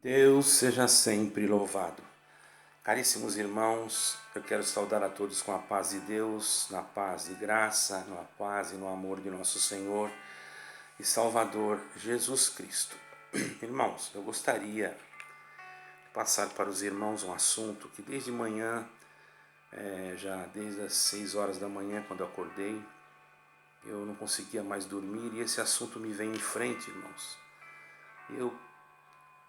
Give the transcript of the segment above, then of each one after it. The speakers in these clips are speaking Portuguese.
Deus seja sempre louvado. Caríssimos irmãos, eu quero saudar a todos com a paz de Deus, na paz e graça, na paz e no amor de nosso Senhor e Salvador Jesus Cristo. Irmãos, eu gostaria de passar para os irmãos um assunto que desde manhã, já desde as 6 horas da manhã, quando eu acordei, eu não conseguia mais dormir e esse assunto me vem em frente, irmãos. Eu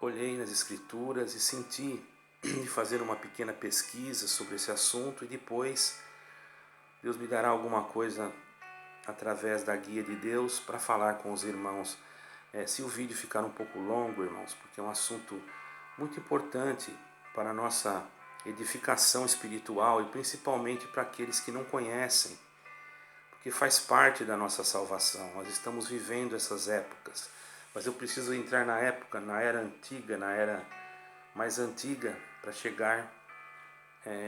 olhei nas escrituras e senti de fazer uma pequena pesquisa sobre esse assunto e depois Deus me dará alguma coisa através da guia de Deus para falar com os irmãos. Se o vídeo ficar um pouco longo, irmãos, porque é um assunto muito importante para a nossa edificação espiritual e principalmente para aqueles que não conhecem, porque faz parte da nossa salvação. Nós estamos vivendo essas épocas, mas eu preciso entrar na era antiga, na era mais antiga, para chegar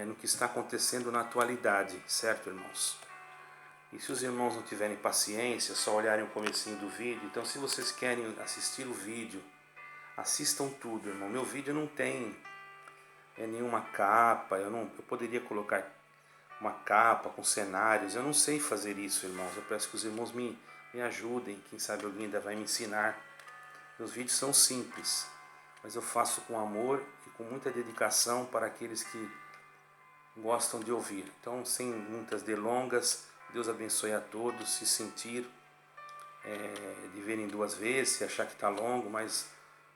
no que está acontecendo na atualidade, certo, irmãos? E se os irmãos não tiverem paciência, só olharem o comecinho do vídeo, então se vocês querem assistir o vídeo, assistam tudo, irmão. Meu vídeo não tem nenhuma capa, eu poderia colocar uma capa com cenários, eu não sei fazer isso, irmãos. Eu peço que os irmãos me ajudem, quem sabe alguém ainda vai me ensinar. Meus vídeos são simples, mas eu faço com amor e com muita dedicação para aqueles que gostam de ouvir. Então, sem muitas delongas, Deus abençoe a todos. Se sentir de verem duas vezes, se achar que está longo, mas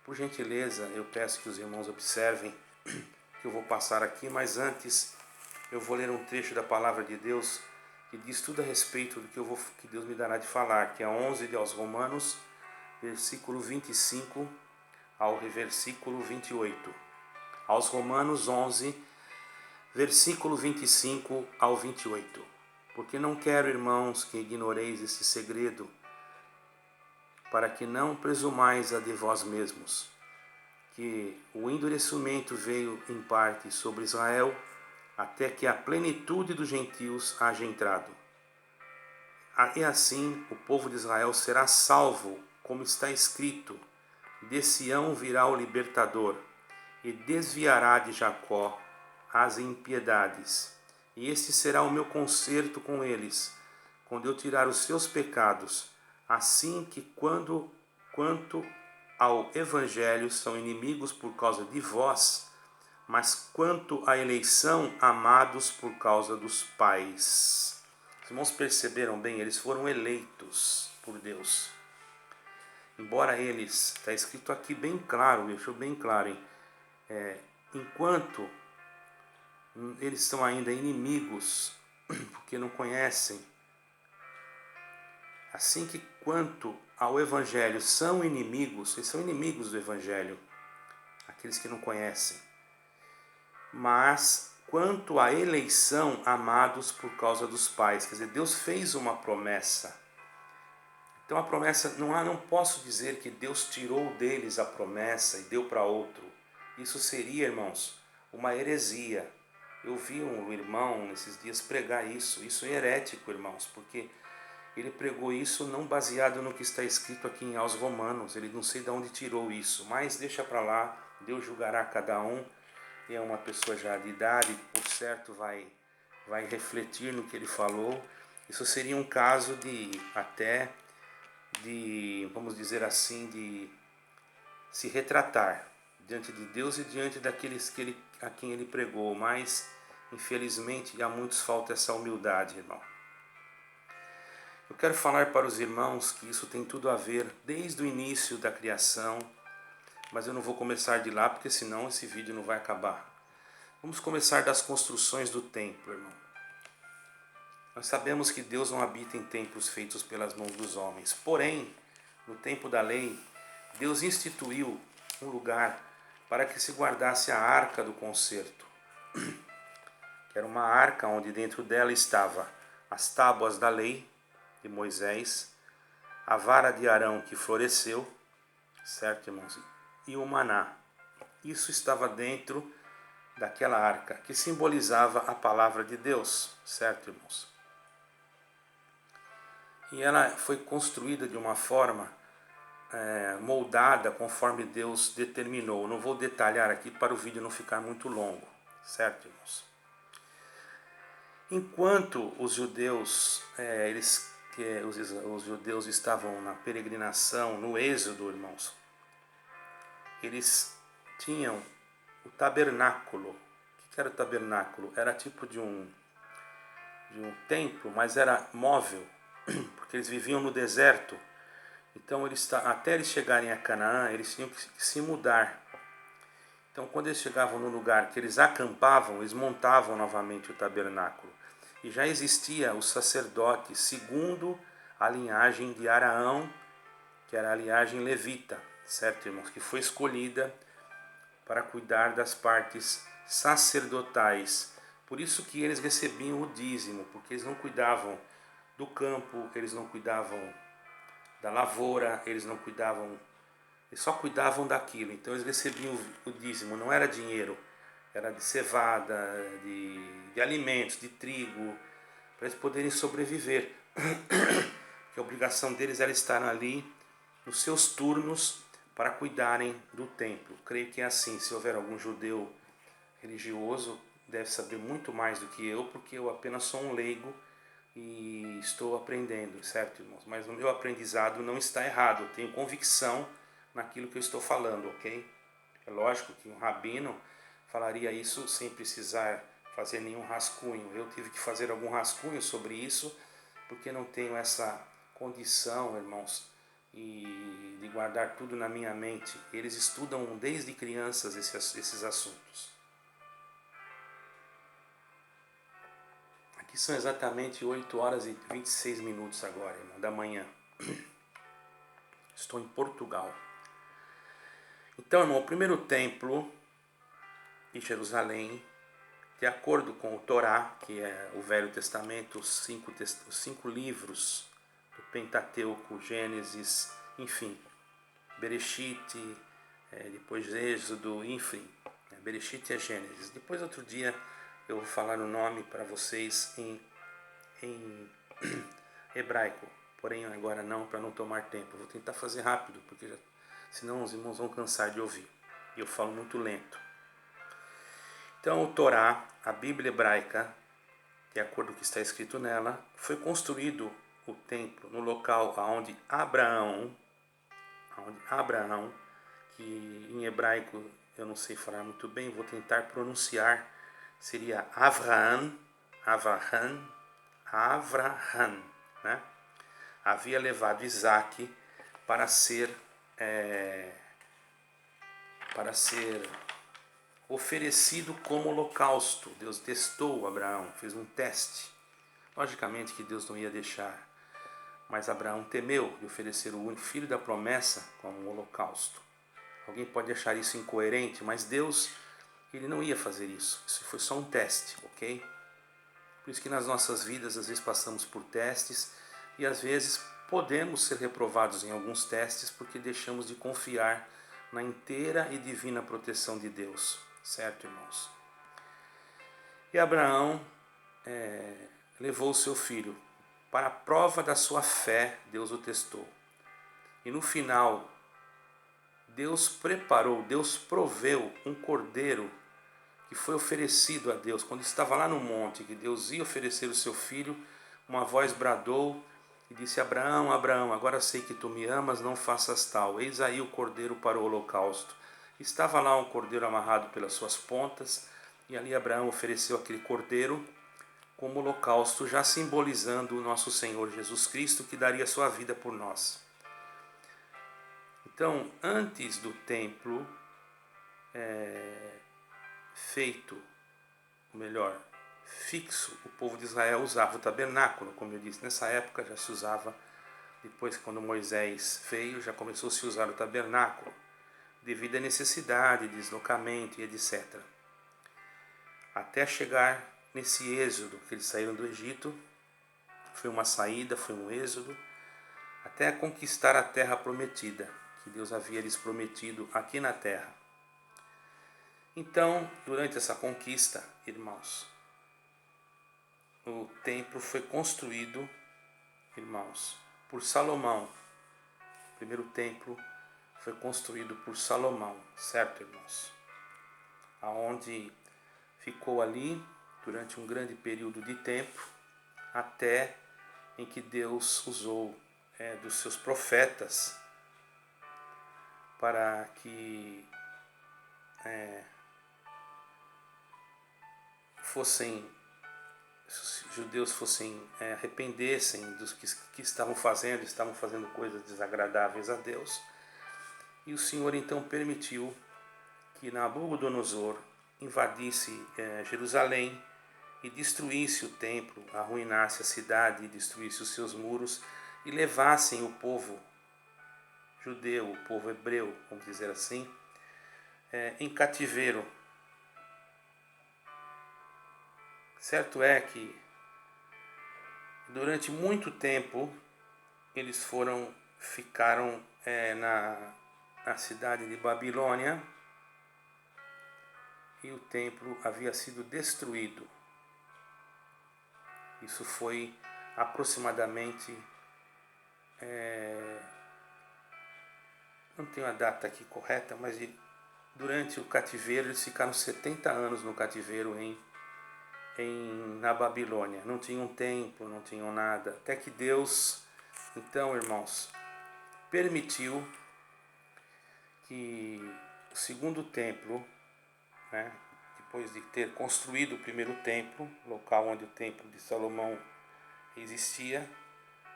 por gentileza eu peço que os irmãos observem que eu vou passar aqui, mas antes eu vou ler um trecho da palavra de Deus que diz tudo a respeito do que Deus me dará de falar, que é 11 de aos Romanos, versículo 25 ao versículo 28. Aos Romanos 11, versículo 25 ao 28. Porque não quero, irmãos, que ignoreis este segredo, para que não presumais a de vós mesmos, que o endurecimento veio em parte sobre Israel, até que a plenitude dos gentios haja entrado. E assim o povo de Israel será salvo, como está escrito: de Sião virá o libertador, e desviará de Jacó as impiedades. E este será o meu concerto com eles, quando eu tirar os seus pecados, assim que quanto ao evangelho são inimigos por causa de vós, mas quanto à eleição, amados por causa dos pais. Os irmãos perceberam bem, eles foram eleitos por Deus. Embora eles, está escrito aqui bem claro, deixou bem claro, enquanto eles são ainda inimigos, porque não conhecem, assim que quanto ao Evangelho são inimigos, eles são inimigos do Evangelho, aqueles que não conhecem, mas quanto à eleição, amados por causa dos pais. Quer dizer, Deus fez uma promessa. Então a promessa, não posso dizer que Deus tirou deles a promessa e deu para outro. Isso seria, irmãos, uma heresia. Eu vi um irmão nesses dias pregar isso é herético, irmãos, porque ele pregou isso não baseado no que está escrito aqui em aos Romanos. Ele não sei de onde tirou isso, mas deixa para lá, Deus julgará cada um. É uma pessoa já de idade, por certo vai refletir no que ele falou. Isso seria um caso vamos dizer assim, de se retratar diante de Deus e diante daqueles a quem ele pregou, mas infelizmente a muitos falta essa humildade, irmão. Eu quero falar para os irmãos que isso tem tudo a ver desde o início da criação, mas eu não vou começar de lá porque senão esse vídeo não vai acabar. Vamos começar das construções do templo, irmão. Nós sabemos que Deus não habita em templos feitos pelas mãos dos homens. Porém, no tempo da lei, Deus instituiu um lugar para que se guardasse a arca do concerto. Que era uma arca onde dentro dela estava as tábuas da lei de Moisés, a vara de Arão que floresceu, certo, irmãos? E o maná. Isso estava dentro daquela arca, que simbolizava a palavra de Deus, certo, irmãos? E ela foi construída de uma forma moldada conforme Deus determinou. Não vou detalhar aqui para o vídeo não ficar muito longo, certo, irmãos? Enquanto os judeus, os judeus estavam na peregrinação, no êxodo, irmãos, eles tinham o tabernáculo. O que era o tabernáculo? Era tipo de um templo, mas era móvel, porque eles viviam no deserto. Então, até eles chegarem a Canaã, eles tinham que se mudar. Então, quando eles chegavam no lugar que eles acampavam, eles montavam novamente o tabernáculo. E já existia o sacerdote segundo a linhagem de Araão, que era a linhagem levita, certo, irmãos? Que foi escolhida para cuidar das partes sacerdotais. Por isso que eles recebiam o dízimo, porque eles não cuidavam do campo, eles não cuidavam da lavoura, eles só cuidavam daquilo. Então eles recebiam o dízimo, não era dinheiro, era de cevada, de alimentos, de trigo, para eles poderem sobreviver. Que a obrigação deles era estar ali nos seus turnos para cuidarem do templo. Creio que é assim. Se houver algum judeu religioso, deve saber muito mais do que eu, porque eu apenas sou um leigo e estou aprendendo, certo, irmãos? Mas o meu aprendizado não está errado, eu tenho convicção naquilo que eu estou falando, ok? É lógico que um rabino falaria isso sem precisar fazer nenhum rascunho. Eu tive que fazer algum rascunho sobre isso, porque não tenho essa condição, irmãos, e de guardar tudo na minha mente. Eles estudam desde crianças esses assuntos. Aqui são exatamente 8 horas e 26 minutos agora, irmão, da manhã. Estou em Portugal. Então, irmão, o primeiro templo em Jerusalém, de acordo com o Torá, que é o Velho Testamento, os cinco livros do Pentateuco, Gênesis, enfim, Bereshit, depois Êxodo, enfim, Bereshit é Gênesis. Depois, outro dia, eu vou falar o nome para vocês em hebraico, porém agora não, para não tomar tempo. Vou tentar fazer rápido, porque senão os irmãos vão cansar de ouvir. E eu falo muito lento. Então, o Torá, a Bíblia hebraica, de acordo com o que está escrito nela, foi construído o templo no local onde Abraão, que em hebraico eu não sei falar muito bem, vou tentar pronunciar, seria Avraham, né? Havia levado Isaac para ser oferecido como holocausto. Deus testou Abraão, fez um teste. Logicamente que Deus não ia deixar, mas Abraão temeu de oferecer o único filho da promessa como um holocausto. Alguém pode achar isso incoerente, mas Deus, ele não ia fazer isso. Isso foi só um teste, ok? Por isso que nas nossas vidas às vezes passamos por testes e às vezes podemos ser reprovados em alguns testes porque deixamos de confiar na inteira e divina proteção de Deus, certo, irmãos? E Abraão levou o seu filho para a prova da sua fé, Deus o testou. E no final, Deus proveu um cordeiro que foi oferecido a Deus. Quando estava lá no monte, que Deus ia oferecer o seu filho, uma voz bradou e disse: Abraão, Abraão, agora sei que tu me amas, não faças tal. Eis aí o cordeiro para o holocausto. Estava lá um cordeiro amarrado pelas suas pontas, e ali Abraão ofereceu aquele cordeiro como holocausto, já simbolizando o nosso Senhor Jesus Cristo, que daria sua vida por nós. Então, antes do templo fixo, o povo de Israel usava o tabernáculo, como eu disse. Nessa época já se usava, depois quando Moisés veio, já começou a se usar o tabernáculo, devido à necessidade, deslocamento e etc. Até chegar nesse êxodo, que eles saíram do Egito, foi uma saída, foi um êxodo, até conquistar a terra prometida, que Deus havia lhes prometido aqui na terra. Então, durante essa conquista, irmãos, o templo foi construído, irmãos, por Salomão. primeiro templo foi construído por Salomão, certo, irmãos? Aonde ficou ali durante um grande período de tempo, até em que Deus usou dos seus profetas para que os judeus arrependessem dos que estavam fazendo coisas desagradáveis a Deus. E o Senhor então permitiu que Nabucodonosor invadisse Jerusalém e destruísse o templo, arruinasse a cidade, destruísse os seus muros e levassem o povo judeu, o povo hebreu, vamos dizer assim, em cativeiro. Certo é que durante muito tempo eles ficaram na cidade de Babilônia, e o templo havia sido destruído. Isso foi aproximadamente, não tenho a data aqui correta, mas durante o cativeiro eles ficaram 70 anos no cativeiro na Babilônia. Não tinham templo, não tinham nada, até que Deus, então, irmãos, permitiu que o segundo templo, depois de ter construído o primeiro templo, local onde o templo de Salomão existia,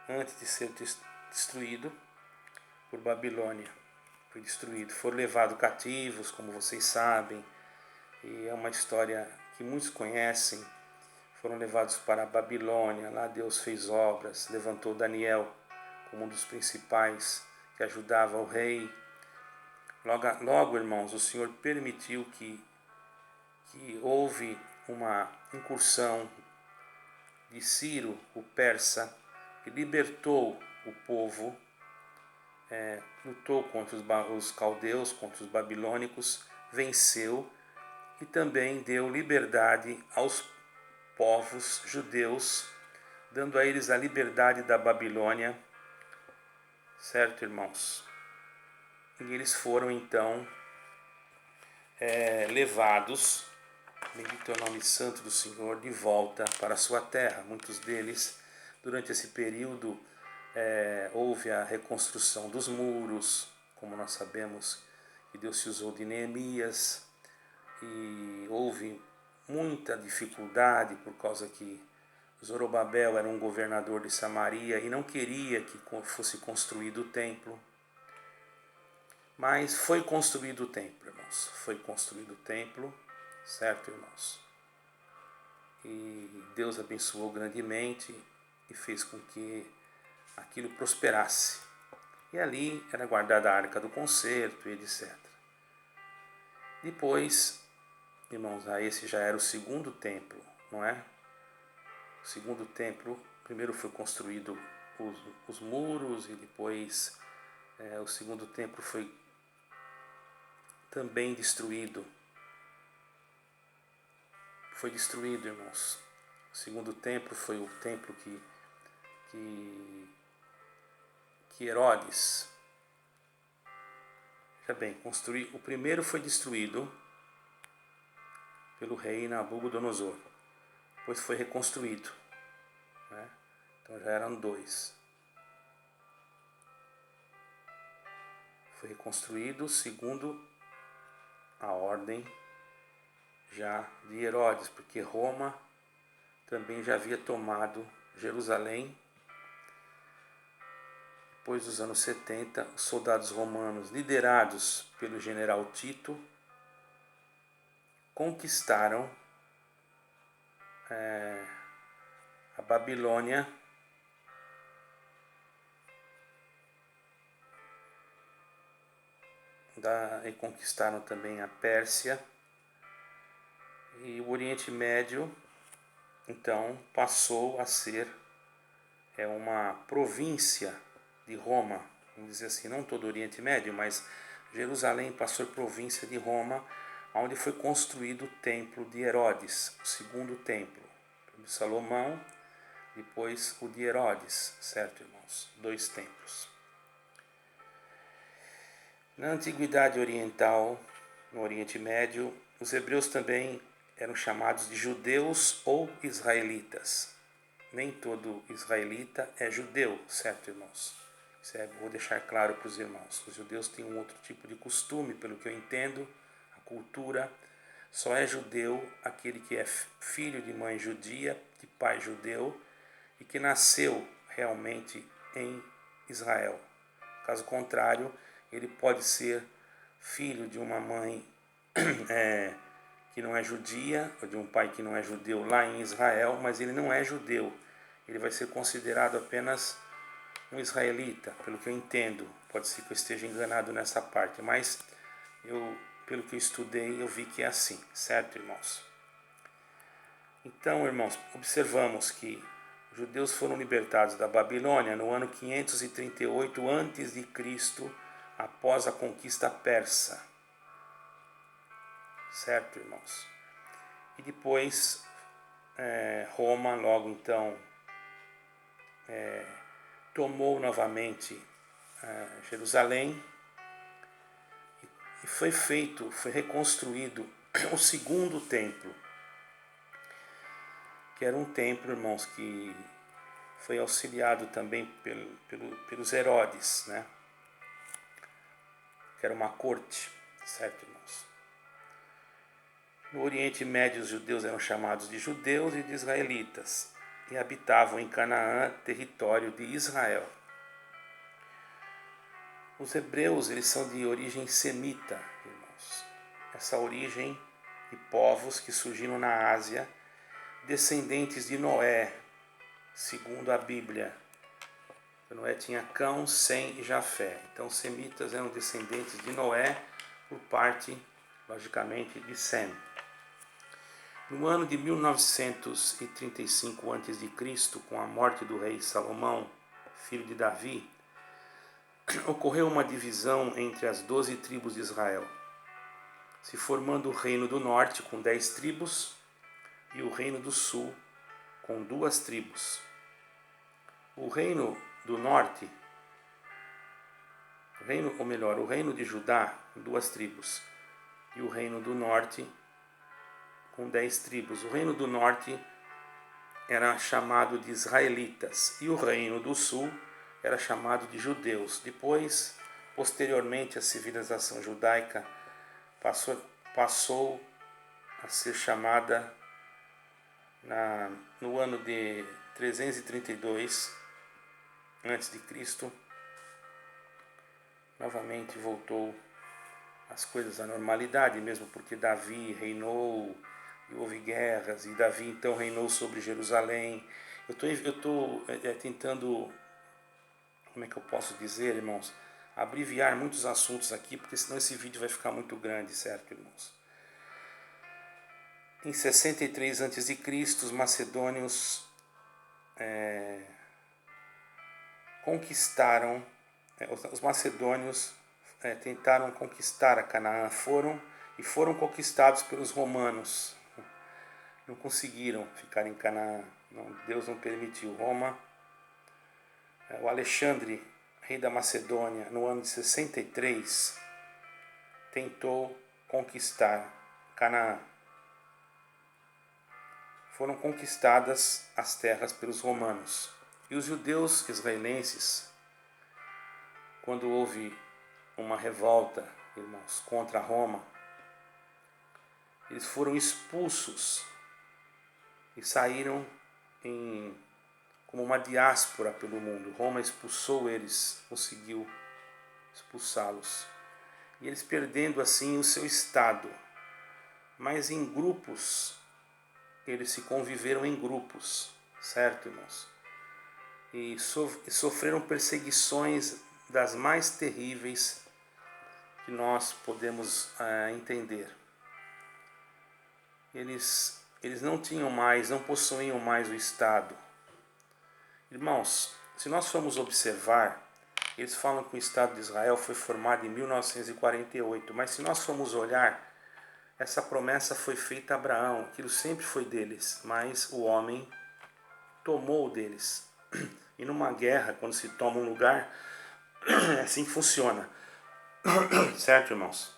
antes de ser destruído por Babilônia, foi destruído. Foram levados cativos, como vocês sabem, e é uma história que muitos conhecem. Foram levados para a Babilônia, lá Deus fez obras, levantou Daniel como um dos principais que ajudava o rei. Logo, irmãos, o Senhor permitiu que houve uma incursão de Ciro, o persa, que libertou o povo, lutou contra os caldeus, contra os babilônicos, venceu e também deu liberdade aos povos judeus, dando a eles a liberdade da Babilônia, certo, irmãos? E eles foram então levados, bendito é o nome santo do Senhor, de volta para a sua terra. Muitos deles, durante esse período, houve a reconstrução dos muros, como nós sabemos que Deus se usou de Neemias, e houve muita dificuldade por causa que Zorobabel era um governador de Samaria e não queria que fosse construído o templo. Mas foi construído o templo, irmãos. Foi construído o templo, certo, irmãos? E Deus abençoou grandemente e fez com que aquilo prosperasse. E ali era guardada a arca do concerto e etc. Depois, irmãos, esse já era o segundo templo, não é? O segundo templo, primeiro foi construído os muros e depois o segundo templo foi também destruído. Foi destruído, irmãos. O segundo templo foi o templo que Herodes, veja bem, construiu. O primeiro foi destruído pelo rei Nabucodonosor. Depois foi reconstruído, né? Então já eram dois. Foi reconstruído segundo a ordem já de Herodes, porque Roma também já havia tomado Jerusalém. Depois dos anos 70, os soldados romanos, liderados pelo general Tito, conquistaram a Babilônia, e conquistaram também a Pérsia, e o Oriente Médio então passou a ser uma província de Roma, vamos dizer assim, não todo o Oriente Médio, mas Jerusalém passou a ser província de Roma, onde foi construído o templo de Herodes, o segundo templo, de Salomão, depois o de Herodes, certo, irmãos? Dois templos. Na Antiguidade Oriental, no Oriente Médio, os hebreus também eram chamados de judeus ou israelitas. Nem todo israelita é judeu, certo, irmãos? Vou deixar claro para os irmãos. Os judeus têm um outro tipo de costume, pelo que eu entendo, a cultura. Só é judeu aquele que é filho de mãe judia, de pai judeu e que nasceu realmente em Israel. Caso contrário, ele pode ser filho de uma mãe que não é judia, ou de um pai que não é judeu lá em Israel, mas ele não é judeu. Ele vai ser considerado apenas um israelita, pelo que eu entendo. Pode ser que eu esteja enganado nessa parte, mas pelo que eu estudei, eu vi que é assim, certo, irmãos? Então, irmãos, observamos que os judeus foram libertados da Babilônia no ano 538 a.C., após a conquista persa. Certo, irmãos? E depois, Roma, logo então, tomou novamente Jerusalém e foi reconstruído o segundo templo, que era um templo, irmãos, que foi auxiliado também pelos Herodes, né? Que era uma corte, certo, irmãos? No Oriente Médio, os judeus eram chamados de judeus e de israelitas e habitavam em Canaã, território de Israel. Os hebreus, eles são de origem semita, irmãos. Essa origem de povos que surgiram na Ásia, descendentes de Noé, segundo a Bíblia. Noé tinha Cão, Sem e Jafé. Então, os semitas eram descendentes de Noé por parte, logicamente, de Sem. No ano de 1935 a.C., com a morte do rei Salomão, filho de Davi, ocorreu uma divisão entre as 12 tribos de Israel, se formando o reino do norte com 10 tribos e o reino do sul com 2 tribos. O reino do norte, o reino de Judá, com 2 tribos, e o reino do norte com 10 tribos. O reino do norte era chamado de israelitas e o reino do sul era chamado de judeus. Depois, posteriormente, a civilização judaica passou a ser chamada, no ano de 332 a.C., novamente voltou as coisas à normalidade, mesmo porque Davi reinou e houve guerras, e Davi então reinou sobre Jerusalém. Eu estou tentando, como é que eu posso dizer, irmãos, abreviar muitos assuntos aqui, porque senão esse vídeo vai ficar muito grande, certo, irmãos? Em 63 a.C., os macedônios conquistaram, os macedônios tentaram conquistar a Canaã, foram conquistados pelos romanos. Não conseguiram ficar em Canaã, Deus não permitiu. O Alexandre, rei da Macedônia, no ano de 63, tentou conquistar Canaã. Foram conquistadas as terras pelos romanos. E os judeus israelenses, quando houve uma revolta, irmãos, contra Roma, eles foram expulsos e saíram como uma diáspora pelo mundo. Roma expulsou eles, conseguiu expulsá-los. E eles perdendo assim o seu estado. Mas em grupos, eles se conviveram em grupos, certo, irmãos? E sofreram perseguições das mais terríveis que nós podemos entender. Eles não possuíam mais o Estado. Irmãos, se nós formos observar, eles falam que o Estado de Israel foi formado em 1948, mas se nós formos olhar, essa promessa foi feita a Abraão, aquilo sempre foi deles, mas o homem tomou deles. E numa guerra, quando se toma um lugar, é assim que funciona. Certo, irmãos?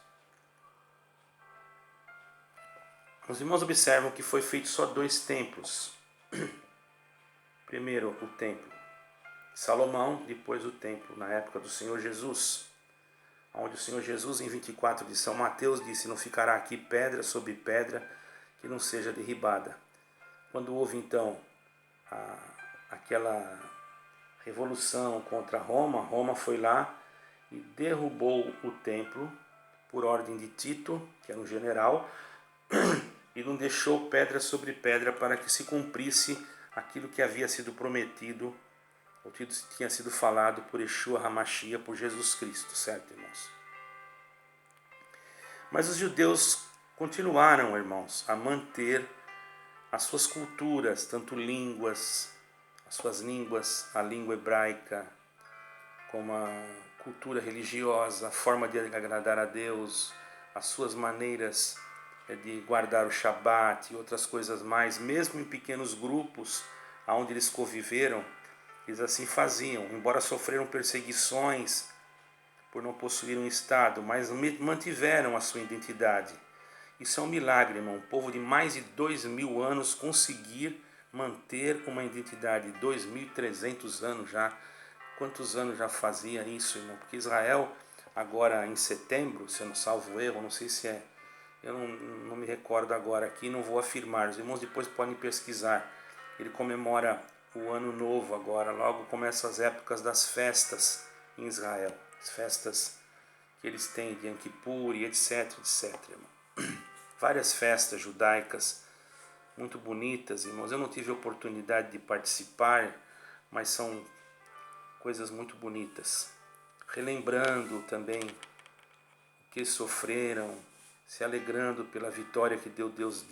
Os irmãos observam que foi feito só 2 templos. Primeiro o templo de Salomão, depois o templo na época do Senhor Jesus, onde o Senhor Jesus em 24 de São Mateus disse: não ficará aqui pedra sobre pedra que não seja derribada. Quando houve então aquela revolução contra Roma, Roma foi lá e derrubou o templo por ordem de Tito, que era um general, e não deixou pedra sobre pedra para que se cumprisse aquilo que havia sido prometido, ou tinha sido falado por Yeshua HaMashiach, por Jesus Cristo, certo, irmãos? Mas os judeus continuaram, irmãos, a manter as suas culturas, tanto línguas, as suas línguas, a língua hebraica, como a cultura religiosa, a forma de agradar a Deus, as suas maneiras de guardar o Shabat e outras coisas mais, mesmo em pequenos grupos onde eles conviveram, eles assim faziam, embora sofreram perseguições por não possuir um Estado, mas mantiveram a sua identidade. Isso é um milagre, irmão. Um povo de mais de 2.000 anos conseguir manter uma identidade. 2.300 anos já. Quantos anos já fazia isso, irmão? Porque Israel, agora em setembro, se eu não salvo erro, não sei se é, eu não me recordo agora aqui, não vou afirmar. Os irmãos depois podem pesquisar. Ele comemora o ano novo agora, logo começam as épocas das festas em Israel. As festas que eles têm de Yom Kippur e etc, etc, irmão. Várias festas judaicas muito bonitas, irmãos. Eu não tive oportunidade de participar, mas são coisas muito bonitas. Relembrando também o que sofreram, se alegrando pela vitória que Deus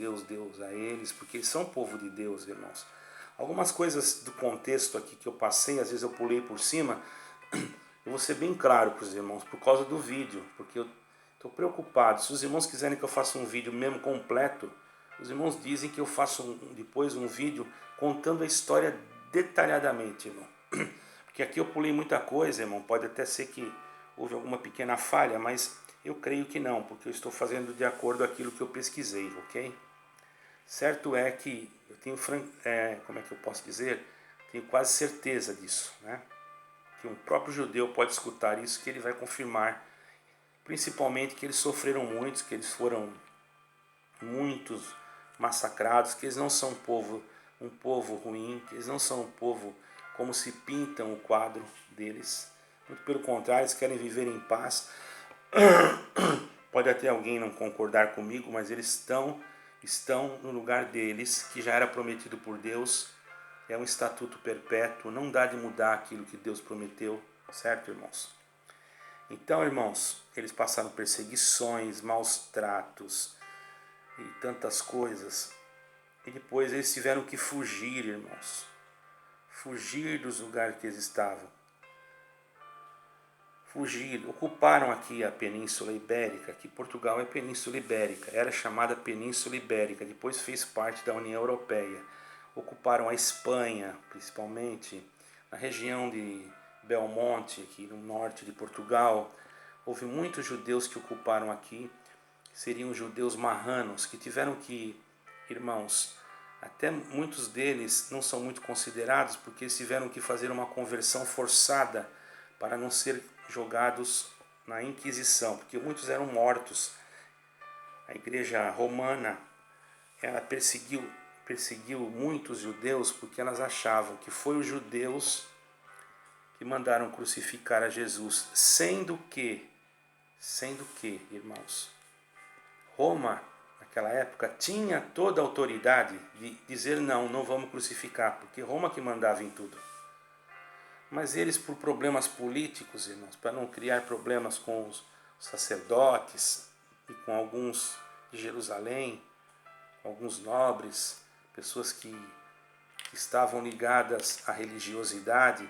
a eles, porque eles são povo de Deus, irmãos. Algumas coisas do contexto aqui que eu passei, às vezes eu pulei por cima, eu vou ser bem claro para os irmãos, por causa do vídeo, porque eu estou preocupado. Se os irmãos quiserem que eu faça um vídeo mesmo completo, os irmãos dizem que eu faço depois um vídeo contando a história detalhadamente, irmão. Porque aqui eu pulei muita coisa, irmão. Pode até ser que houve alguma pequena falha, mas eu creio que não, porque eu estou fazendo de acordo com aquilo que eu pesquisei, ok? Certo é que eu tenho, como é que eu posso dizer? Tenho quase certeza disso, né? Que um próprio judeu pode escutar isso, que ele vai confirmar, principalmente que eles sofreram muito, que eles foram muitos massacrados, que eles não são um povo ruim, que eles não são um povo como se pintam o quadro deles. Muito pelo contrário, eles querem viver em paz. Pode até alguém não concordar comigo, mas eles estão no lugar deles, que já era prometido por Deus. É um estatuto perpétuo, não dá de mudar aquilo que Deus prometeu, certo, irmãos? Então, irmãos, eles passaram perseguições, maus tratos e tantas coisas. E depois eles tiveram que fugir, irmãos. Fugir dos lugares que eles estavam. Fugir, ocuparam aqui a Península Ibérica, que Portugal é Península Ibérica, era chamada Península Ibérica, depois fez parte da União Europeia. Ocuparam a Espanha, principalmente, na região de Belmonte, aqui no norte de Portugal. Houve muitos judeus que ocuparam aqui, seriam judeus marranos, que tiveram que, irmãos, até muitos deles não são muito considerados, porque eles tiveram que fazer uma conversão forçada para não ser jogados na Inquisição, porque muitos eram mortos. A igreja romana, ela perseguiu muitos judeus porque elas achavam que foi os judeus que mandaram crucificar a Jesus, sendo que, irmãos, Roma, naquela época, tinha toda a autoridade de dizer não vamos crucificar, porque Roma que mandava em tudo. Mas eles, por problemas políticos, irmãos, para não criar problemas com os sacerdotes e com alguns de Jerusalém, alguns nobres, pessoas que estavam ligadas à religiosidade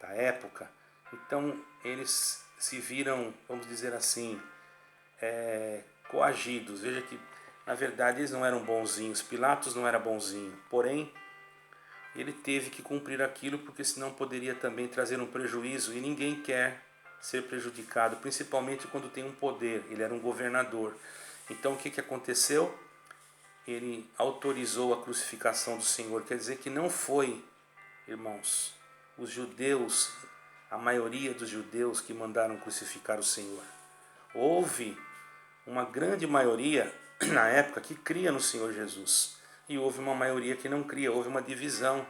da época, então eles se viram, vamos dizer assim, coagidos. Veja que, na verdade, eles não eram bonzinhos, Pilatos não era bonzinho, porém, ele teve que cumprir aquilo, porque senão poderia também trazer um prejuízo, e ninguém quer ser prejudicado, principalmente quando tem um poder. Ele era um governador. Então o que aconteceu? Ele autorizou a crucificação do Senhor. Quer dizer que não foi, irmãos, os judeus, a maioria dos judeus que mandaram crucificar o Senhor. Houve uma grande maioria na época que cria no Senhor Jesus. E houve uma maioria que não cria, houve uma divisão.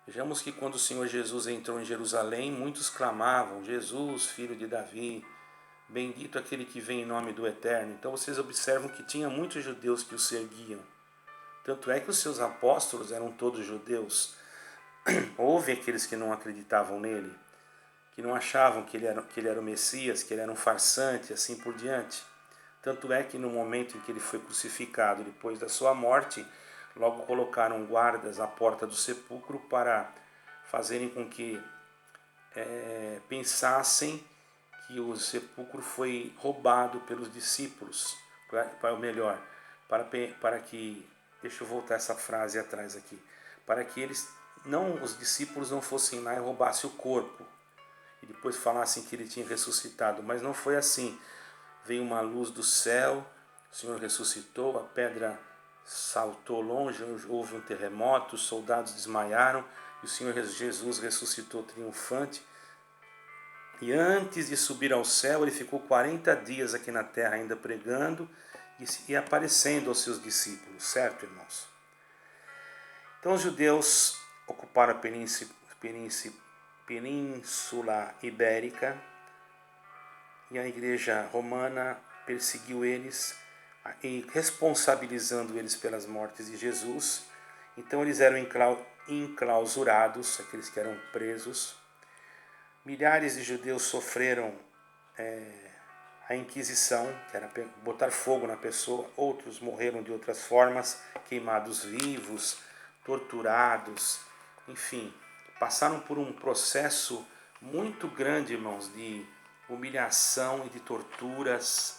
Vejamos que quando o Senhor Jesus entrou em Jerusalém, muitos clamavam: Jesus, filho de Davi, bendito aquele que vem em nome do Eterno. Então vocês observam que tinha muitos judeus que o seguiam. Tanto é que os seus apóstolos eram todos judeus. Houve aqueles que não acreditavam nele, que não achavam que ele era o Messias, que ele era um farsante, assim por diante. Tanto é que no momento em que ele foi crucificado, depois da sua morte, logo colocaram guardas à porta do sepulcro para fazerem com que pensassem que o sepulcro foi roubado pelos discípulos, para o melhor, para que, deixa eu voltar essa frase atrás aqui, para que os discípulos não fossem lá e roubassem o corpo, e depois falassem que ele tinha ressuscitado, mas não foi assim. Veio uma luz do céu, o Senhor ressuscitou, a pedra saltou longe, houve um terremoto, os soldados desmaiaram, e o Senhor Jesus ressuscitou triunfante. E antes de subir ao céu, ele ficou 40 dias aqui na terra ainda pregando e aparecendo aos seus discípulos, certo, irmãos? Então os judeus ocuparam a Península Ibérica e a igreja romana perseguiu eles, responsabilizando eles pelas mortes de Jesus. Então eles eram enclausurados, aqueles que eram presos. Milhares de judeus sofreram a Inquisição, que era botar fogo na pessoa. Outros morreram de outras formas, queimados vivos, torturados, enfim, passaram por um processo muito grande, irmãos, de humilhação e de torturas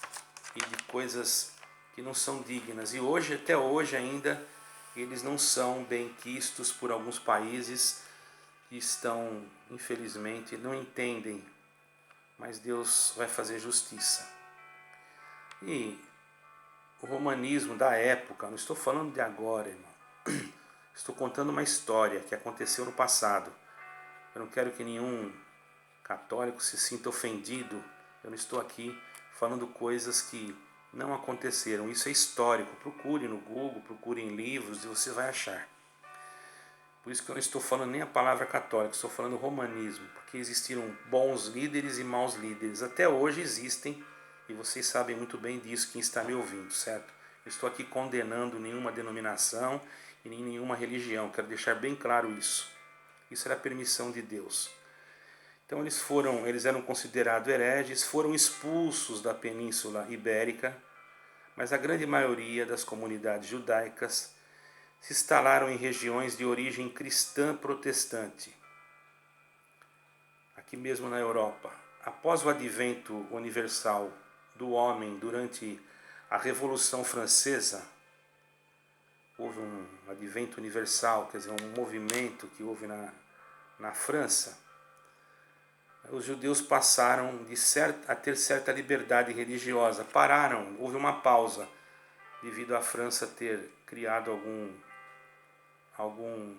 e de coisas que não são dignas. E hoje, até hoje ainda, eles não são bem quistos por alguns países que estão, infelizmente, não entendem, mas Deus vai fazer justiça. E o romanismo da época, não estou falando de agora, irmão, estou contando uma história que aconteceu no passado. Eu não quero que nenhum católico se sinta ofendido. Eu não estou aqui falando coisas que não aconteceram. Isso é histórico. Procure no Google, procure em livros e você vai achar. Por isso que eu não estou falando nem a palavra católica, estou falando romanismo, porque existiram bons líderes e maus líderes. Até hoje existem, e vocês sabem muito bem disso, quem está me ouvindo, certo? Eu estou aqui condenando nenhuma denominação e nem nenhuma religião, quero deixar bem claro isso. Isso era a permissão de Deus. Então eles eram considerados hereges, foram expulsos da Península Ibérica, mas a grande maioria das comunidades judaicas se instalaram em regiões de origem cristã protestante, aqui mesmo na Europa. Após o advento universal do homem durante a Revolução Francesa, houve um advento universal, quer dizer, um movimento que houve na França. Os judeus passaram a ter certa liberdade religiosa, pararam, houve uma pausa, devido à França ter criado alguma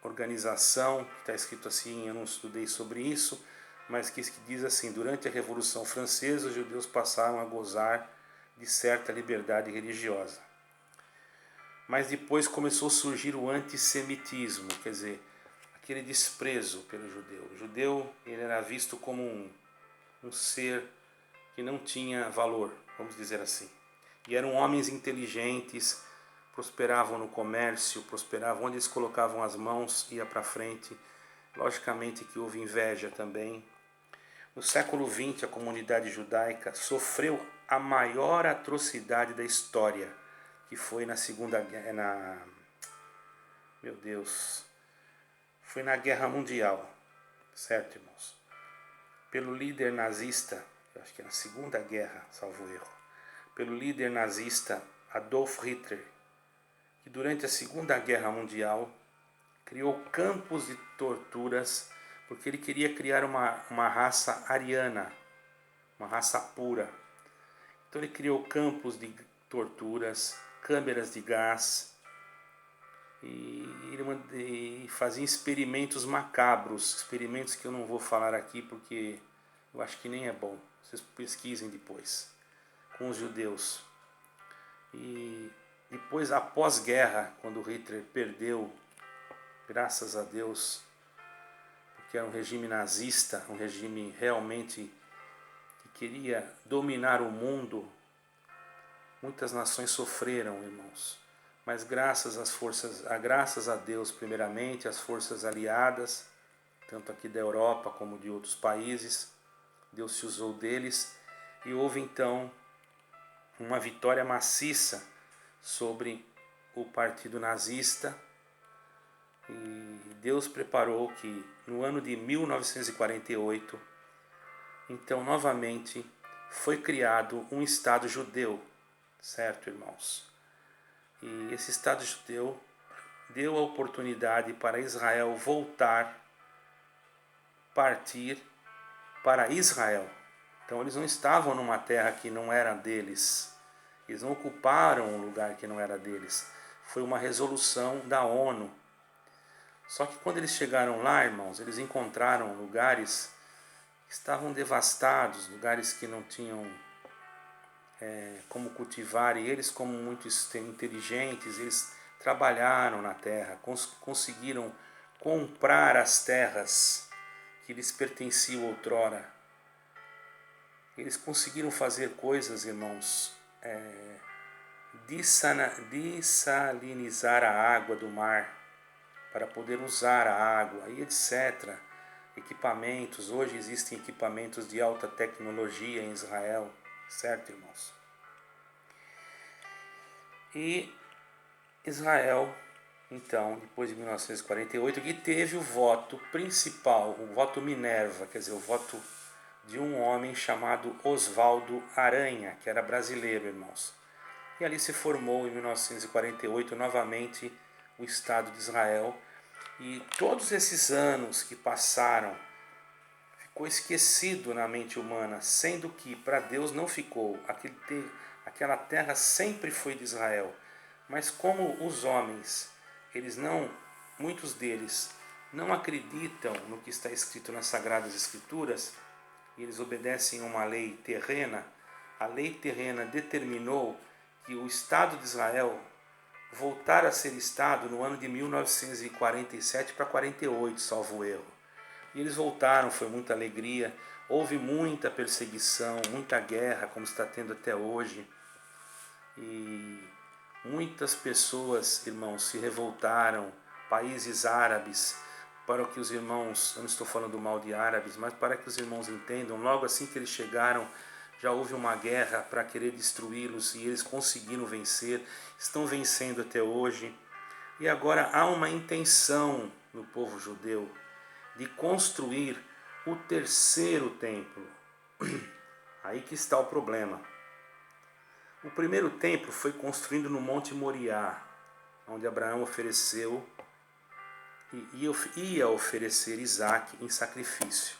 organização, que está escrito assim, eu não estudei sobre isso, mas que diz assim: durante a Revolução Francesa, os judeus passaram a gozar de certa liberdade religiosa. Mas depois começou a surgir o antissemitismo, quer dizer, aquele desprezo pelo judeu. O judeu, ele era visto como um ser que não tinha valor, vamos dizer assim. E eram homens inteligentes, prosperavam no comércio, prosperavam onde eles colocavam as mãos, ia para frente. Logicamente que houve inveja também. No século XX, a comunidade judaica sofreu a maior atrocidade da história, que foi na Segunda Guerra, foi na Guerra Mundial, certo, irmãos? Pelo líder nazista, eu acho que é na Segunda Guerra, salvo erro, pelo líder nazista Adolf Hitler, que durante a Segunda Guerra Mundial criou campos de torturas porque ele queria criar uma raça ariana, uma raça pura. Então ele criou campos de torturas, câmeras de gás, e ele fazia experimentos macabros, experimentos que eu não vou falar aqui porque eu acho que nem é bom. Vocês pesquisem depois, com os judeus. E depois, após guerra, quando Hitler perdeu, graças a Deus, porque era um regime nazista, um regime realmente que queria dominar o mundo, muitas nações sofreram, irmãos. Mas graças a Deus, primeiramente, as forças aliadas, tanto aqui da Europa como de outros países, Deus se usou deles, e houve então uma vitória maciça sobre o partido nazista. E Deus preparou que no ano de 1948, então novamente foi criado um Estado judeu, certo, irmãos? E esse Estado judeu deu a oportunidade para Israel voltar, partir para Israel. Então eles não estavam numa terra que não era deles, eles não ocuparam um lugar que não era deles. Foi uma resolução da ONU. Só que quando eles chegaram lá, irmãos, eles encontraram lugares que estavam devastados, lugares que não tinham como cultivar, e eles, como muito inteligentes, eles trabalharam na terra, conseguiram comprar as terras que lhes pertenciam outrora. Eles conseguiram fazer coisas, irmãos, dessalinizar a água do mar para poder usar a água e etc. Equipamentos, hoje existem equipamentos de alta tecnologia em Israel, certo, irmãos? E Israel, então, depois de 1948, que teve o voto principal, o voto Minerva, quer dizer, o voto de um homem chamado Oswaldo Aranha, que era brasileiro, irmãos. E ali se formou, em 1948, novamente o Estado de Israel. E todos esses anos que passaram, ficou esquecido na mente humana, sendo que para Deus não ficou. Aquela terra sempre foi de Israel. Mas como os homens, muitos deles, não acreditam no que está escrito nas Sagradas Escrituras, e eles obedecem a uma lei terrena, a lei terrena determinou que o Estado de Israel voltar a ser Estado no ano de 1947 para 48, salvo erro. E eles voltaram, foi muita alegria, houve muita perseguição, muita guerra, como está tendo até hoje. E muitas pessoas, irmãos, se revoltaram, países árabes, para que os irmãos, eu não estou falando mal de árabes, mas para que os irmãos entendam, logo assim que eles chegaram, já houve uma guerra para querer destruí-los e eles conseguiram vencer, estão vencendo até hoje. E agora há uma intenção no povo judeu de construir o terceiro templo. Aí que está o problema. O primeiro templo foi construído no Monte Moriá, onde Abraão ofereceu e ia oferecer Isaac em sacrifício.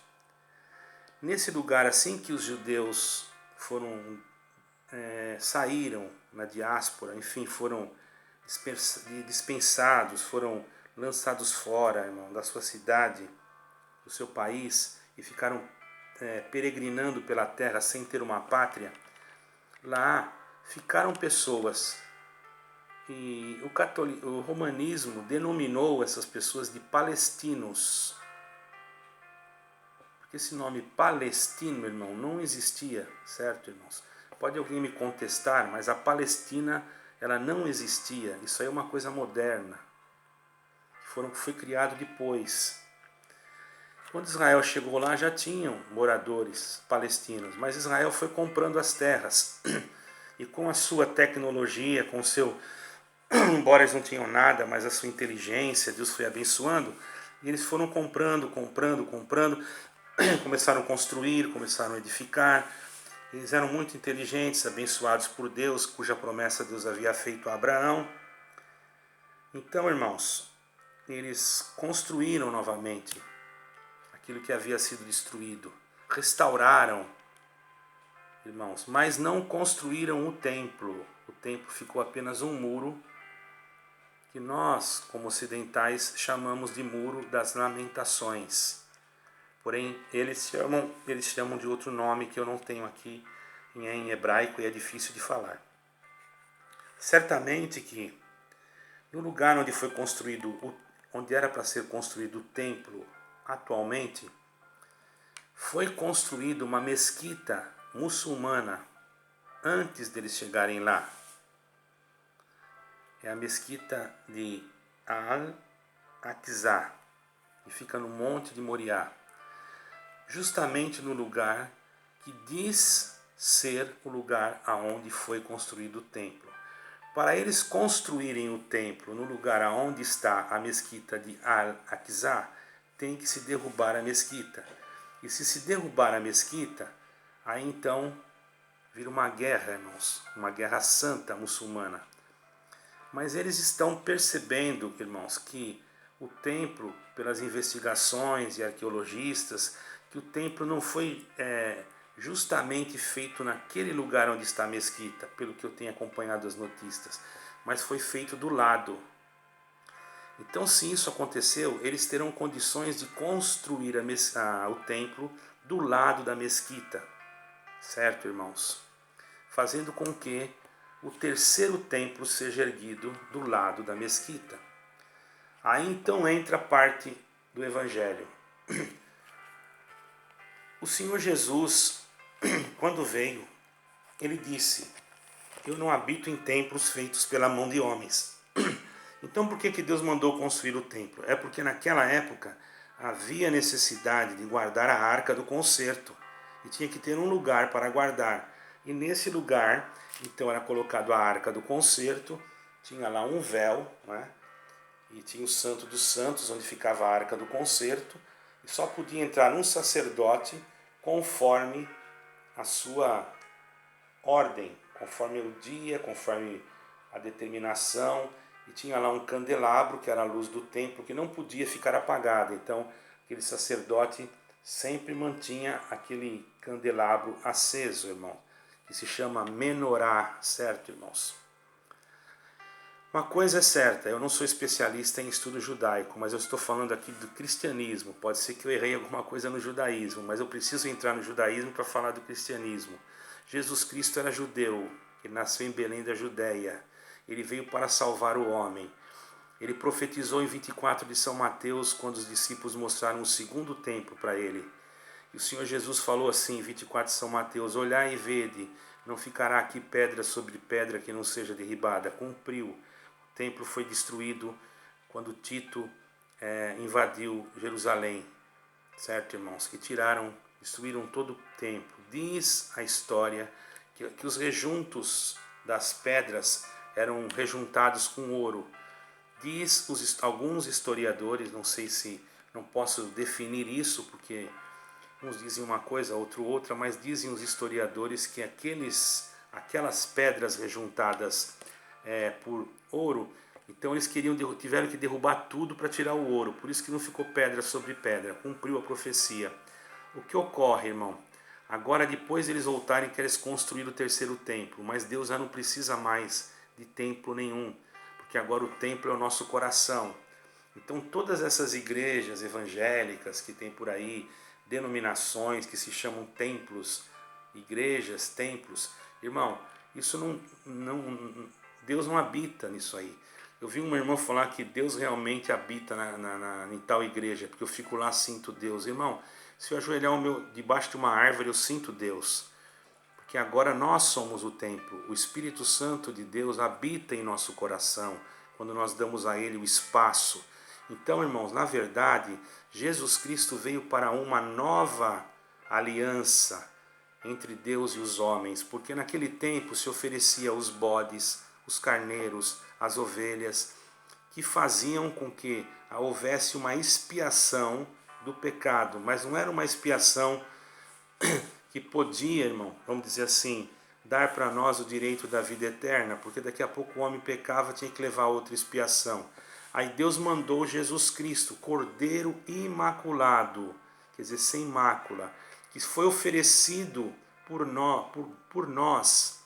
Nesse lugar, assim que os judeus saíram na diáspora, enfim, foram dispensados, foram lançados fora, irmão, da sua cidade, do seu país, e ficaram peregrinando pela terra sem ter uma pátria, lá ficaram pessoas. E o romanismo denominou essas pessoas de palestinos. Porque esse nome palestino, irmão, não existia, certo, irmãos? Pode alguém me contestar, mas a Palestina, ela não existia. Isso aí é uma coisa moderna, que foi criado depois. Quando Israel chegou lá, já tinham moradores palestinos, mas Israel foi comprando as terras. E com a sua tecnologia, com o seu... embora eles não tinham nada, mas a sua inteligência, Deus foi abençoando, e eles foram comprando, começaram a construir, começaram a edificar. Eles eram muito inteligentes, abençoados por Deus, cuja promessa Deus havia feito a Abraão. Então, irmãos, eles construíram novamente aquilo que havia sido destruído. Restauraram, irmãos, mas não construíram o templo. O templo ficou apenas um muro, que nós, como ocidentais, chamamos de Muro das Lamentações. Porém, eles chamam de outro nome que eu não tenho aqui em hebraico e é difícil de falar. Certamente que no lugar onde foi construído, onde era para ser construído o templo atualmente, foi construída uma mesquita muçulmana antes deles chegarem lá. É a mesquita de Al-Aqsa, que fica no Monte de Moriá, justamente no lugar que diz ser o lugar aonde foi construído o templo. Para eles construírem o templo no lugar aonde está a mesquita de Al-Aqsa, tem que se derrubar a mesquita. E se derrubar a mesquita, aí então vira uma guerra, irmãos, uma guerra santa muçulmana. Mas eles estão percebendo, irmãos, que o templo, pelas investigações e arqueologistas, que o templo não foi justamente feito naquele lugar onde está a mesquita, pelo que eu tenho acompanhado as notícias, mas foi feito do lado. Então, se isso aconteceu, eles terão condições de construir o templo do lado da mesquita, certo, irmãos? Fazendo com que o terceiro templo seja erguido do lado da mesquita. Aí então entra a parte do Evangelho. O Senhor Jesus, quando veio, ele disse: eu não habito em templos feitos pela mão de homens. Então por que Deus mandou construir o templo? É porque naquela época havia necessidade de guardar a arca do concerto e tinha que ter um lugar para guardar. E nesse lugar, então, era colocado a arca do concerto, tinha lá um véu, né? E tinha o Santo dos Santos, onde ficava a arca do concerto, e só podia entrar um sacerdote conforme a sua ordem, conforme o dia, conforme a determinação, e tinha lá um candelabro, que era a luz do templo, que não podia ficar apagada. Então, aquele sacerdote sempre mantinha aquele candelabro aceso, irmão, que se chama menorá, certo, irmãos? Uma coisa é certa, eu não sou especialista em estudo judaico, mas eu estou falando aqui do cristianismo. Pode ser que eu errei alguma coisa no judaísmo, mas eu preciso entrar no judaísmo para falar do cristianismo. Jesus Cristo era judeu, ele nasceu em Belém da Judéia, ele veio para salvar o homem. Ele profetizou em 24 de São Mateus, quando os discípulos mostraram o segundo templo para ele. E o Senhor Jesus falou assim, em 24 de São Mateus: olhai e vede, não ficará aqui pedra sobre pedra que não seja derribada. Cumpriu. O templo foi destruído quando Tito invadiu Jerusalém, certo, irmãos? Que destruíram todo o templo. Diz a história que os rejuntos das pedras eram rejuntados com ouro. Diz alguns historiadores, não sei se não posso definir isso, porque uns dizem uma coisa, outro outra, mas dizem os historiadores que aquelas pedras rejuntadas por ouro, então eles tiveram que derrubar tudo para tirar o ouro, por isso que não ficou pedra sobre pedra, cumpriu a profecia. O que ocorre, irmão? Agora, depois eles voltarem, querem construir o terceiro templo, mas Deus já não precisa mais de templo nenhum, porque agora o templo é o nosso coração. Então todas essas igrejas evangélicas que tem por aí, denominações que se chamam templos, igrejas, templos, irmão, isso Deus não habita nisso aí. Eu vi uma irmã falar que Deus realmente habita em tal igreja, porque eu fico lá, sinto Deus. Irmão, se eu ajoelhar debaixo de uma árvore, eu sinto Deus. Porque agora nós somos o templo. O Espírito Santo de Deus habita em nosso coração, quando nós damos a Ele o espaço. Então, irmãos, na verdade, Jesus Cristo veio para uma nova aliança entre Deus e os homens, porque naquele tempo se oferecia os bodes, os carneiros, as ovelhas, que faziam com que houvesse uma expiação do pecado, mas não era uma expiação que podia, irmão, vamos dizer assim, dar para nós o direito da vida eterna, porque daqui a pouco o homem pecava, tinha que levar outra expiação. Aí Deus mandou Jesus Cristo, Cordeiro Imaculado, quer dizer, sem mácula, que foi oferecido por nós,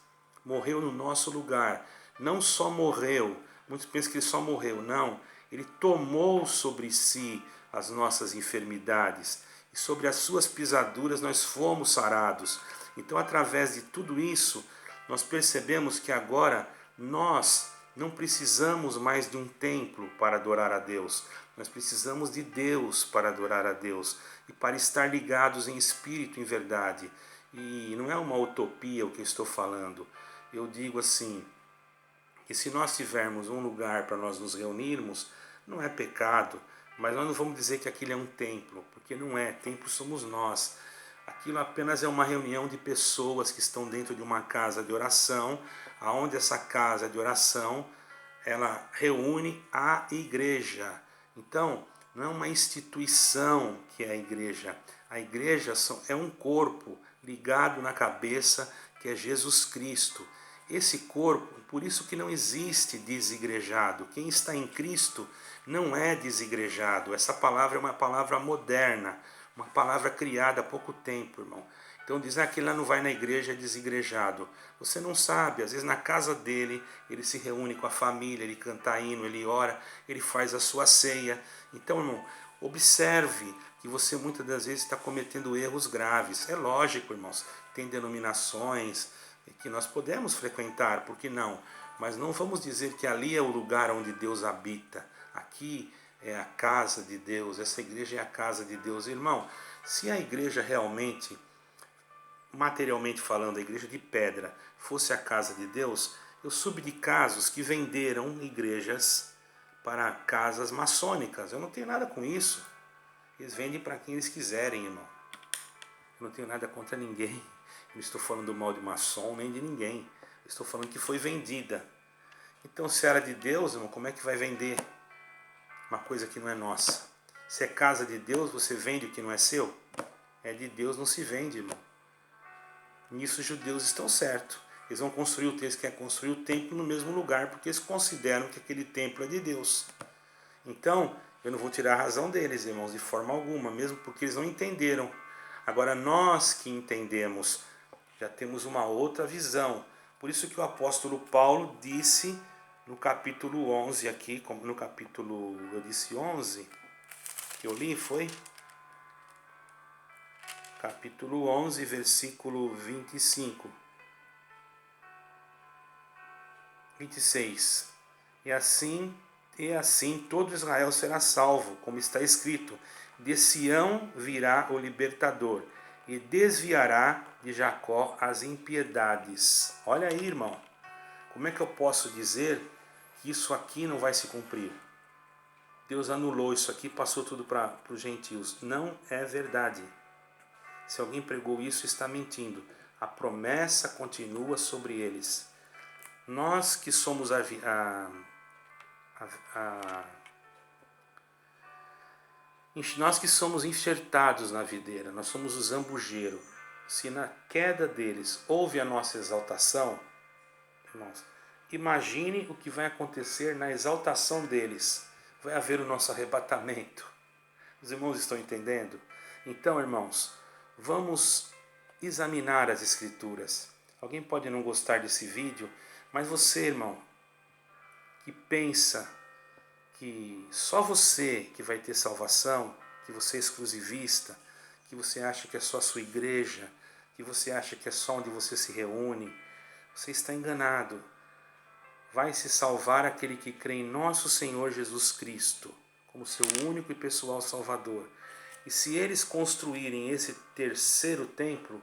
morreu no nosso lugar. Não só morreu, muitos pensam que ele só morreu, não. Ele tomou sobre si as nossas enfermidades e sobre as suas pisaduras nós fomos sarados. Então, através de tudo isso, nós percebemos que agora nós não precisamos mais de um templo para adorar a Deus. Nós precisamos de Deus para adorar a Deus e para estar ligados em espírito, em verdade. E não é uma utopia o que eu estou falando. Eu digo assim, que se nós tivermos um lugar para nós nos reunirmos, não é pecado, mas nós não vamos dizer que aquilo é um templo, porque não é, templo somos nós. Aquilo apenas é uma reunião de pessoas que estão dentro de uma casa de oração, aonde essa casa de oração, ela reúne a igreja. Então, não é uma instituição que é a igreja é um corpo ligado na cabeça que é Jesus Cristo. Esse corpo, por isso que não existe desigrejado. Quem está em Cristo não é desigrejado. Essa palavra é uma palavra moderna, uma palavra criada há pouco tempo, irmão. Então dizer que lá não vai na igreja é desigrejado. Você não sabe, às vezes na casa dele, ele se reúne com a família, ele canta hino, ele ora, ele faz a sua ceia. Então, irmão, observe que você muitas das vezes está cometendo erros graves. É lógico, irmãos, tem denominações que nós podemos frequentar, por que não? Mas não vamos dizer que ali é o lugar onde Deus habita. Aqui é a casa de Deus, essa igreja é a casa de Deus. Irmão, se a igreja realmente, materialmente falando, a igreja de pedra fosse a casa de Deus, eu soube de casos que venderam igrejas para casas maçônicas. Eu não tenho nada com isso. Eles vendem para quem eles quiserem, irmão. Eu não tenho nada contra ninguém. Eu não estou falando mal de maçom nem de ninguém. Eu estou falando que foi vendida. Então, se era de Deus, irmão, como é que vai vender uma coisa que não é nossa? Se é casa de Deus, você vende o que não é seu? É de Deus, não se vende, irmão. Nisso os judeus estão certos. Eles vão construir eles querem construir o templo no mesmo lugar, porque eles consideram que aquele templo é de Deus. Então, eu não vou tirar a razão deles, irmãos, de forma alguma, mesmo porque eles não entenderam. Agora, nós que entendemos, já temos uma outra visão. Por isso que o apóstolo Paulo disse no capítulo 11 aqui, como no capítulo, eu disse 11, que eu li, foi? Capítulo 11, versículo 25. 26. E assim todo Israel será salvo, como está escrito: de Sião virá o libertador, e desviará de Jacó as impiedades. Olha aí, irmão, como é que eu posso dizer que isso aqui não vai se cumprir? Deus anulou isso aqui, passou tudo para os gentios. Não é verdade. Se alguém pregou isso, está mentindo. A promessa continua sobre eles. Nós que somos nós que somos enxertados na videira, nós somos o zambujeiro. Se na queda deles houve a nossa exaltação, irmãos, imagine o que vai acontecer na exaltação deles. Vai haver o nosso arrebatamento. Os irmãos estão entendendo? Então, irmãos, vamos examinar as Escrituras. Alguém pode não gostar desse vídeo, mas você, irmão, que pensa que só você que vai ter salvação, que você é exclusivista, que você acha que é só a sua igreja, que você acha que é só onde você se reúne, você está enganado. Vai se salvar aquele que crê em nosso Senhor Jesus Cristo como seu único e pessoal Salvador. E se eles construírem esse terceiro templo,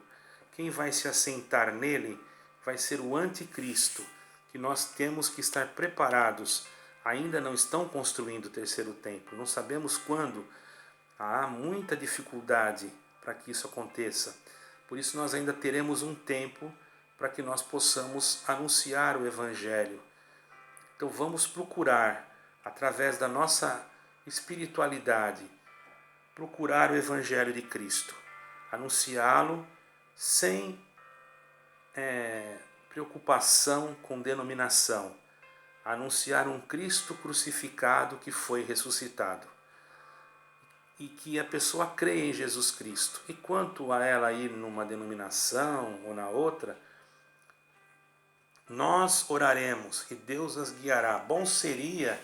quem vai se assentar nele vai ser o anticristo, que nós temos que estar preparados. Ainda não estão construindo o terceiro templo, não sabemos quando. Há muita dificuldade para que isso aconteça. Por isso nós ainda teremos um tempo para que nós possamos anunciar o Evangelho. Então vamos procurar, através da nossa espiritualidade, procurar o Evangelho de Cristo, anunciá-lo sem preocupação com denominação, anunciar um Cristo crucificado que foi ressuscitado. e que a pessoa crê em Jesus Cristo. E quanto a ela ir numa denominação ou na outra, nós oraremos e Deus as guiará. Bom seria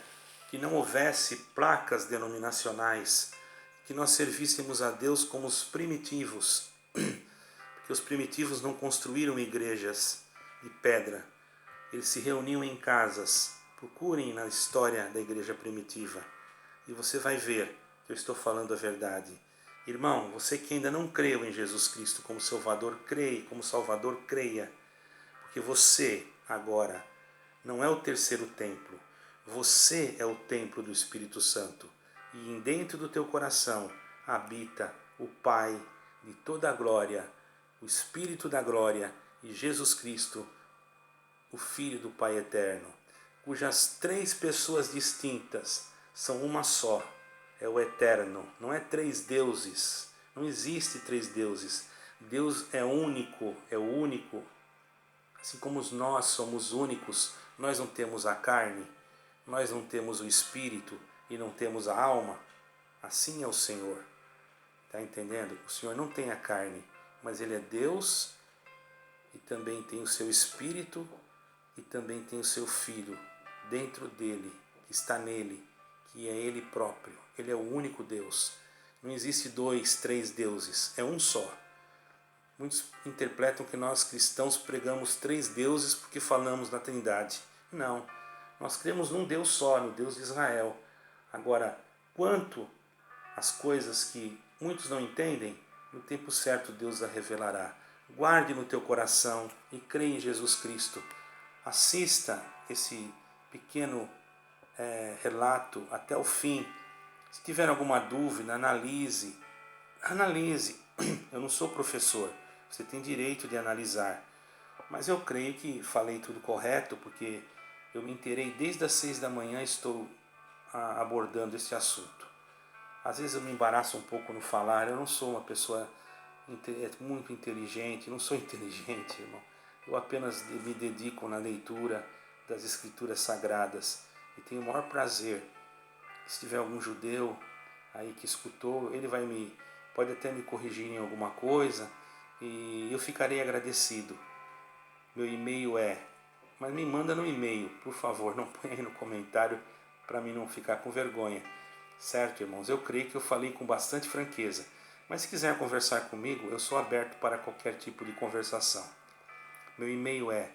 que não houvesse placas denominacionais, que nós servíssemos a Deus como os primitivos, porque os primitivos não construíram igrejas de pedra, eles se reuniam em casas. Procurem na história da igreja primitiva e você vai ver que eu estou falando a verdade. Irmão, você que ainda não creu em Jesus Cristo como Salvador, creia, porque você agora não é o terceiro templo, você é o templo do Espírito Santo e dentro do teu coração habita o Pai de toda a glória, o Espírito da glória e Jesus Cristo, o Filho do Pai eterno, cujas três pessoas distintas são uma só, é o eterno, não é três deuses, não existe três deuses, Deus é único, é o único, assim como nós somos únicos, nós não temos a carne, nós não temos o espírito e não temos a alma, assim é o Senhor, está entendendo? O Senhor não tem a carne, mas Ele é Deus e também tem o seu espírito e também tem o seu Filho dentro dele, que está nele, que é Ele próprio. Ele é o único Deus. Não existe dois, três deuses, é um só. Muitos interpretam que nós cristãos pregamos três deuses porque falamos na Trindade. Não, nós cremos num Deus só, no Deus de Israel. Agora, quanto às coisas que muitos não entendem, no tempo certo Deus a revelará. Guarde no teu coração e creia em Jesus Cristo. Assista esse pequeno relato até o fim. Se tiver alguma dúvida, analise. Eu não sou professor, você tem direito de analisar. Mas eu creio que falei tudo correto, porque eu me inteirei desde as 6 da manhã, estou abordando esse assunto. Às vezes eu me embaraço um pouco no falar, eu não sou uma pessoa muito inteligente, não sou inteligente, irmão. Eu apenas me dedico na leitura das Escrituras Sagradas e tenho o maior prazer. Se tiver algum judeu aí que escutou, ele pode até me corrigir em alguma coisa e eu ficarei agradecido. Meu e-mail mas me manda no e-mail, por favor, não ponha aí no comentário para mim não ficar com vergonha. Certo, irmãos? Eu creio que eu falei com bastante franqueza. Mas se quiser conversar comigo, eu sou aberto para qualquer tipo de conversação. Meu e-mail é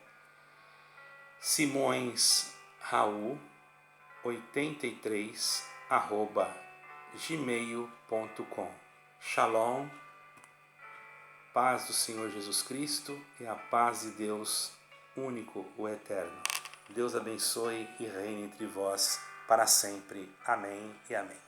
simõesraul83@gmail.com. Shalom, paz do Senhor Jesus Cristo e a paz de Deus único, o eterno. Deus abençoe e reine entre vós para sempre. Amém e amém.